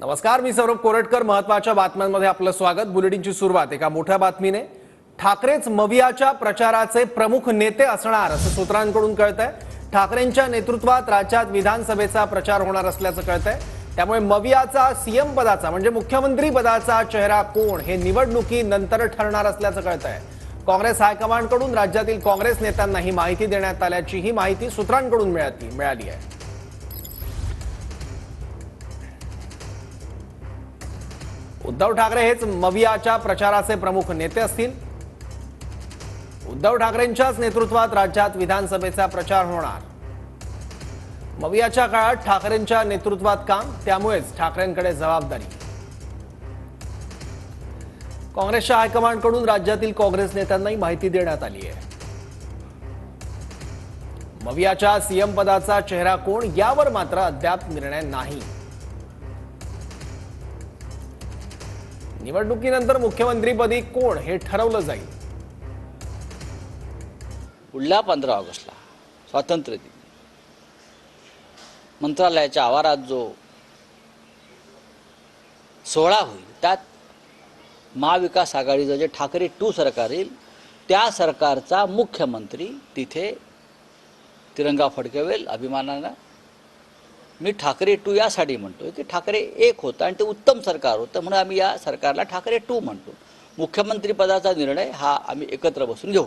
नमस्कार, मी सौरभ कोरटकर. महत्त्वाच्या बातम्यांमध्ये आपलं स्वागत. बुलेटिनची सुरुवात एका मोठ्या बातमीने. ठाकरेच मवियाच्या प्रचाराचे प्रमुख नेते असणार असं सूत्रांकडून कळतंय. ठाकरेंच्या नेतृत्वात राज्यात विधानसभेचा प्रचार होणार असल्याचं कळतंय. त्यामुळे मवियाचा सीएम पदाचा म्हणजे मुख्यमंत्री पदाचा चेहरा कोण हे निवडणुकीनंतर ठरणार असल्याचं कळतंय. काँग्रेस हायकमांडकडून राज्यातील काँग्रेस नेत्यांना ही माहिती देण्यात आल्याची ही माहिती सूत्रांकडून मिळाली आहे. उद्धव ठाकरे हेच मवियाच्या प्रचाराचे प्रमुख नेते असतील. उद्धव ठाकरेंच्याच नेतृत्वात राज्यात विधानसभेचा प्रचार होणार. मवियाच्या काळात ठाकरेंच्या नेतृत्वात काम, त्यामुळेच ठाकरेंकडे जबाबदारी. काँग्रेसच्या हायकमांडकडून राज्यातील काँग्रेस नेत्यांनाही माहिती देण्यात आली आहे. मवियाच्या सीएम पदाचा चेहरा कोण यावर मात्र अद्याप निर्णय नाही. निवडणुकीनंतर मुख्यमंत्रीपदी कोण हे ठरवलं जाईल. पुढल्या 15 ऑगस्टला स्वातंत्र्य दिन मंत्रालयाच्या आवारात जो सोहळा होईल त्यात महाविकास आघाडीचं जे ठाकरे 2 सरकार येईल त्या सरकारचा मुख्यमंत्री तिथे तिरंगा फडकवेल अभिमानानं. मी ठाकरे 2 यासाठी म्हणतोय की ठाकरे 1 होतं आणि ते उत्तम सरकार होतं म्हणून आम्ही या सरकारला ठाकरे 2 म्हणतो. मुख्यमंत्री पदाचा निर्णय हा आम्ही एकत्र बसून घेऊ.